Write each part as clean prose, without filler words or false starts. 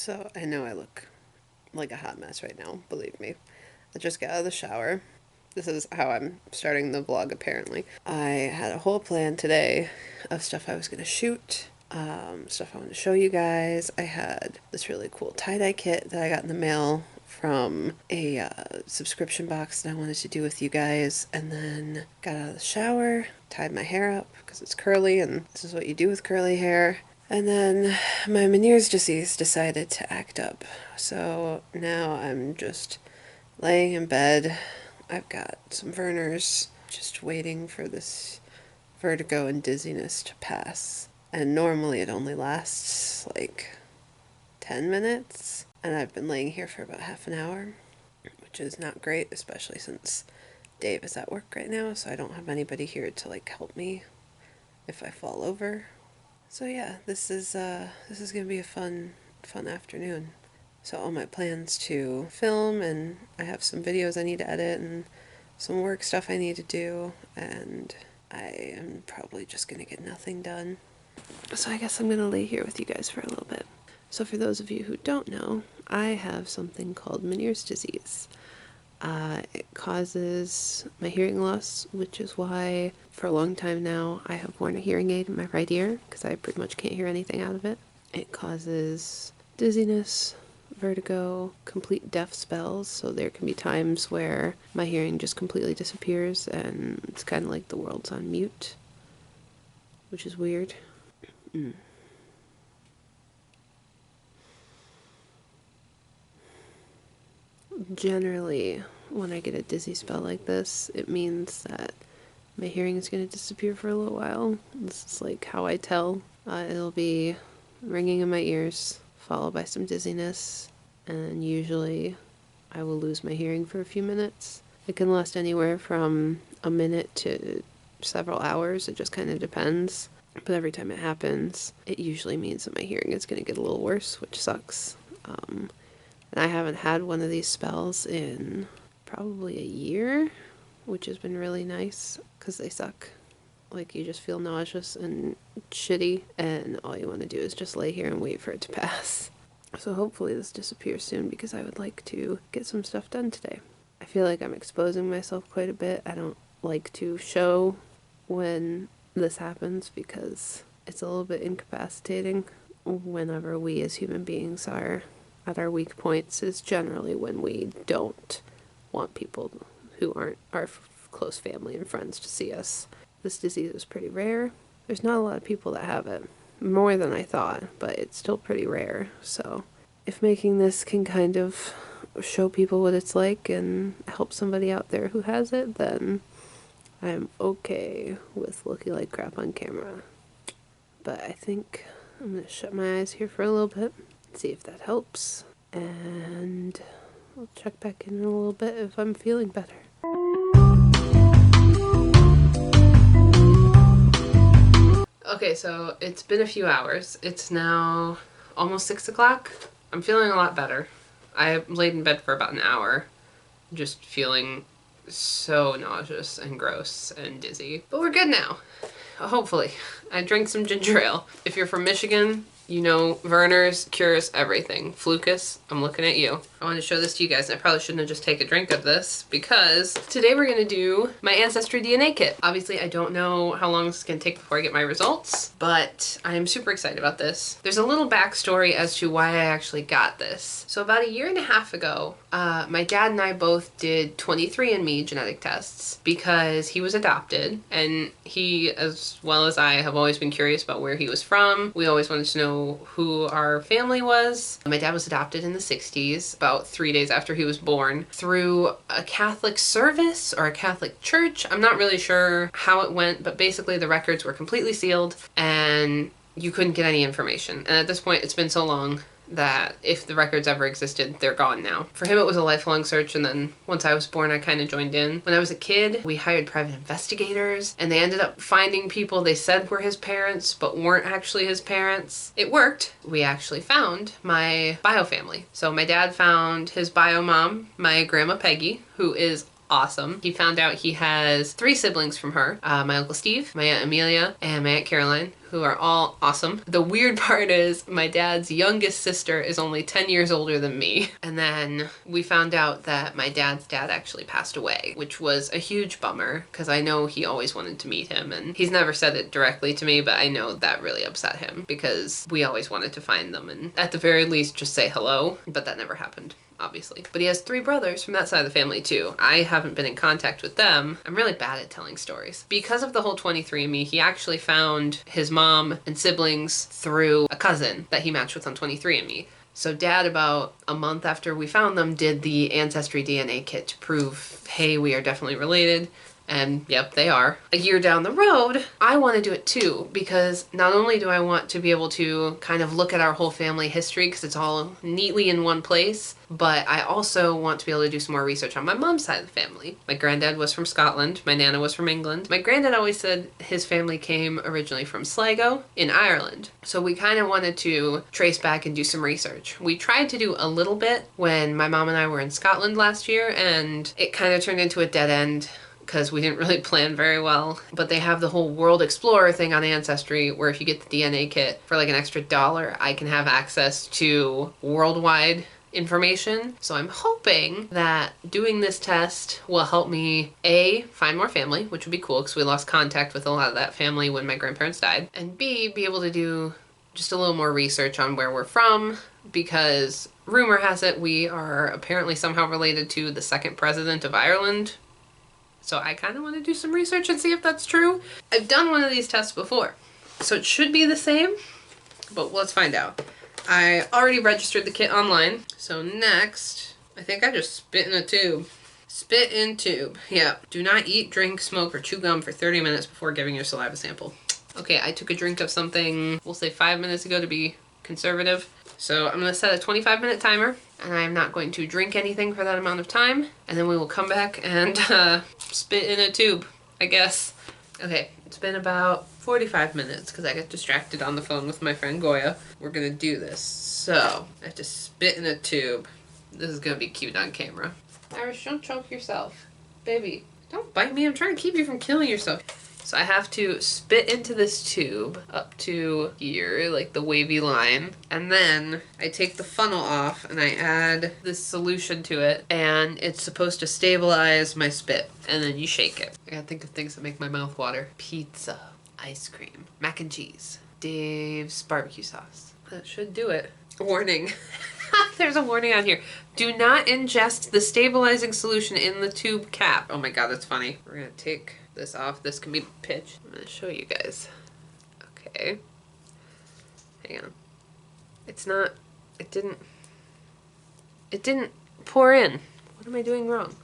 So I know I look like a hot mess right now, believe me. I just got out of the shower. This is how I'm starting the vlog, apparently. I had a whole plan today of stuff I was going to shoot, stuff I want to show you guys. I had this really cool tie-dye kit that I got in the mail from a subscription box that I wanted to do with you guys, and then got out of the shower, tied my hair up because it's curly and this is what you do with curly hair. And then my Meniere's disease decided to act up. So now I'm just laying in bed. I've got some Vernors, just waiting for this vertigo and dizziness to pass. And normally it only lasts like 10 minutes. And I've been laying here for about half an hour, which is not great, especially since Dave is at work right now, so I don't have anybody here to like help me if I fall over. So yeah, this is gonna be a fun afternoon. So all my plans to film, and I have some videos I need to edit and some work stuff I need to do, and I am probably just gonna get nothing done. So I guess I'm gonna lay here with you guys for a little bit. So for those of you who don't know, I have something called Meniere's disease. It causes my hearing loss, which is why for a long time now I have worn a hearing aid in my right ear because I pretty much can't hear anything out of it. It causes dizziness, vertigo, complete deaf spells, so there can be times where my hearing just completely disappears and it's kind of like the world's on mute, which is weird. Generally, when I get a dizzy spell like this, it means that my hearing is going to disappear for a little while. This is like how I tell. It'll be ringing in my ears, followed by some dizziness, and usually I will lose my hearing for a few minutes. It can last anywhere from a minute to several hours, it just kind of depends. But every time it happens, it usually means that my hearing is going to get a little worse, which sucks. And I haven't had one of these spells in probably a year, which has been really nice because they suck. Like, you just feel nauseous and shitty, and all you want to do is just lay here and wait for it to pass. So hopefully this disappears soon because I would like to get some stuff done today. I feel like I'm exposing myself quite a bit. I don't like to show when this happens because it's a little bit incapacitating. Whenever we as human beings are at our weak points is generally when we don't want people who aren't our close family and friends to see us. This disease is pretty rare. There's not a lot of people that have it, more than I thought, but it's still pretty rare. So if making this can kind of show people what it's like and help somebody out there who has it, then I'm okay with looking like crap on camera. But I think I'm going to shut my eyes here for a little bit. See if that helps, and I'll check back in a little bit if I'm feeling better. Okay, so it's been a few hours. It's now almost 6 o'clock. I'm feeling a lot better. I laid in bed for about an hour, just feeling so nauseous and gross and dizzy. But we're good now. Hopefully. I drank some ginger ale. If you're from Michigan, you know Vernors cures everything. Flucus, I'm looking at you. I want to show this to you guys, and I probably shouldn't have just taken a drink of this because today we're going to do my Ancestry DNA kit. Obviously, I don't know how long this is going to take before I get my results, but I'm super excited about this. There's a little backstory as to why I actually got this. So about a year and a half ago, my dad and I both did 23andMe genetic tests because he was adopted, and he, as well as I, have always been curious about where he was from. We always wanted to know who our family was. My dad was adopted in the 60s, about 3 days after he was born, through a Catholic service or a Catholic church. I'm not really sure how it went, but basically the records were completely sealed and you couldn't get any information. And at this point, it's been so long that if the records ever existed, they're gone now. For him, it was a lifelong search, and then once I was born, I kind of joined in. When I was a kid, we hired private investigators, and they ended up finding people they said were his parents, but weren't actually his parents. It worked. We actually found my bio family. So my dad found his bio mom, my grandma Peggy, who is awesome. He found out he has 3 siblings from her, my Uncle Steve, my Aunt Amelia, and my Aunt Caroline, who are all awesome. The weird part is my dad's youngest sister is only 10 years older than me. And then we found out that my dad's dad actually passed away, which was a huge bummer because I know he always wanted to meet him, and he's never said it directly to me, but I know that really upset him because we always wanted to find them and at the very least just say hello, but that never happened, obviously. But he has 3 brothers from that side of the family too. I haven't been in contact with them. I'm really bad at telling stories. Because of the whole 23andMe, he actually found his mom and siblings through a cousin that he matched with on 23andMe. So Dad, about a month after we found them, did the Ancestry DNA kit to prove, hey, we are definitely related. And yep, they are. A year down the road, I want to do it too, because not only do I want to be able to kind of look at our whole family history because it's all neatly in one place, but I also want to be able to do some more research on my mom's side of the family. My granddad was from Scotland. My nana was from England. My granddad always said his family came originally from Sligo in Ireland. So we kind of wanted to trace back and do some research. We tried to do a little bit when my mom and I were in Scotland last year, and it kind of turned into a dead end because we didn't really plan very well. But they have the whole World Explorer thing on Ancestry where if you get the DNA kit for like an extra $1, I can have access to worldwide information. So I'm hoping that doing this test will help me A, find more family, which would be cool because we lost contact with a lot of that family when my grandparents died, and B, be able to do just a little more research on where we're from, because rumor has it we are apparently somehow related to the 2nd president of Ireland. So I kind of want to do some research and see if that's true. I've done one of these tests before, so it should be the same, but let's find out. I already registered the kit online, so next, I think I just spit in a tube. Spit in tube. Yeah. Do not eat, drink, smoke, or chew gum for 30 minutes before giving your saliva sample. Okay, I took a drink of something, we'll say 5 minutes ago to be conservative. So I'm going to set a 25-minute timer, and I'm not going to drink anything for that amount of time, and then we will come back and spit in a tube, I guess. Okay, it's been about 45 minutes because I got distracted on the phone with my friend Goya. We're going to do this. So I have to spit in a tube. This is going to be cute on camera. Irish, don't choke yourself. Baby, don't bite me. I'm trying to keep you from killing yourself. So I have to spit into this tube up to here, like the wavy line. And then I take the funnel off and I add this solution to it. And it's supposed to stabilize my spit. And then you shake it. I gotta think of things that make my mouth water. Pizza, ice cream, mac and cheese, Dave's barbecue sauce. That should do it. Warning. There's a warning on here. Do not ingest the stabilizing solution in the tube cap. Oh my god, that's funny. We're gonna take this off. This can be pitch. I'm gonna show you guys. Okay. Hang on. It's not, it didn't pour in. What am I doing wrong?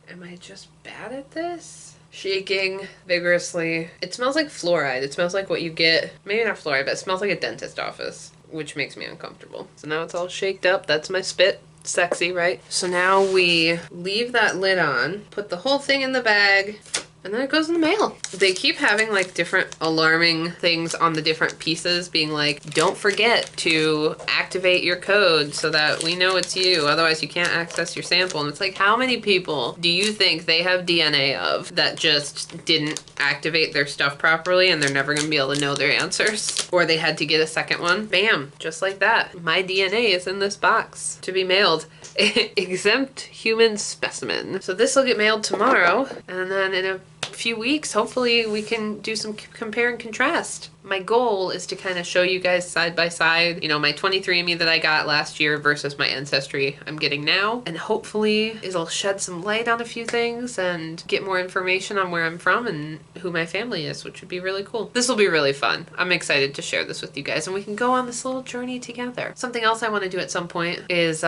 Am I just bad at this? Shaking vigorously. It smells like fluoride. It smells like what you get, maybe not fluoride, but it smells like a dentist office, which makes me uncomfortable. So now it's all shaked up. That's my spit. Sexy, right? So now we leave that lid on, put the whole thing in the bag, and then it goes in the mail. They keep having like different alarming things on the different pieces, being like, don't forget to activate your code so that we know it's you, otherwise you can't access your sample. And it's like, how many people do you think they have DNA of that just didn't activate their stuff properly and they're never gonna be able to know their answers? Or they had to get a second one? Bam, just like that. My DNA is in this box to be mailed. Exempt human specimen. So this will get mailed tomorrow, and then in a few weeks, hopefully we can do some compare and contrast. My goal is to kind of show you guys side by side, you know, my 23andMe that I got last year versus my Ancestry I'm getting now. And hopefully it'll shed some light on a few things and get more information on where I'm from and who my family is, which would be really cool. This will be really fun. I'm excited to share this with you guys and we can go on this little journey together. Something else I want to do at some point is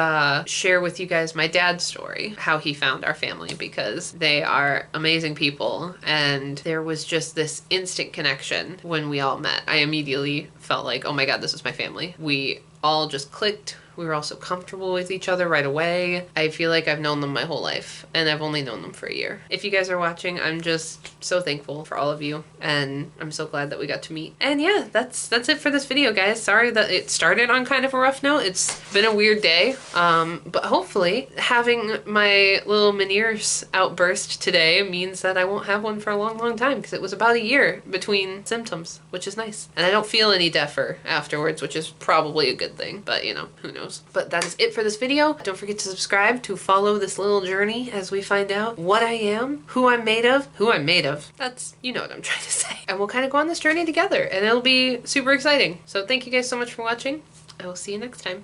share with you guys my dad's story, how he found our family, because they are amazing people and there was just this instant connection when we all met. I immediately felt like, oh my god, this is my family. We all just clicked. We were all so comfortable with each other right away. I feel like I've known them my whole life, and I've only known them for a year. If you guys are watching, I'm just so thankful for all of you, and I'm so glad that we got to meet. And yeah, that's it for this video, guys. Sorry that it started on kind of a rough note. It's been a weird day, but hopefully having my little Meniere's outburst today means that I won't have one for a long time, because it was about a year between symptoms, which is nice. And I don't feel any deafer afterwards, which is probably a good thing, but you know, who knows. But that is it for this video. Don't forget to subscribe to follow this little journey as we find out what I am, who I'm made of. That's, you know what I'm trying to say. And we'll kind of go on this journey together, and it'll be super exciting. So thank you guys so much for watching. I will see you next time.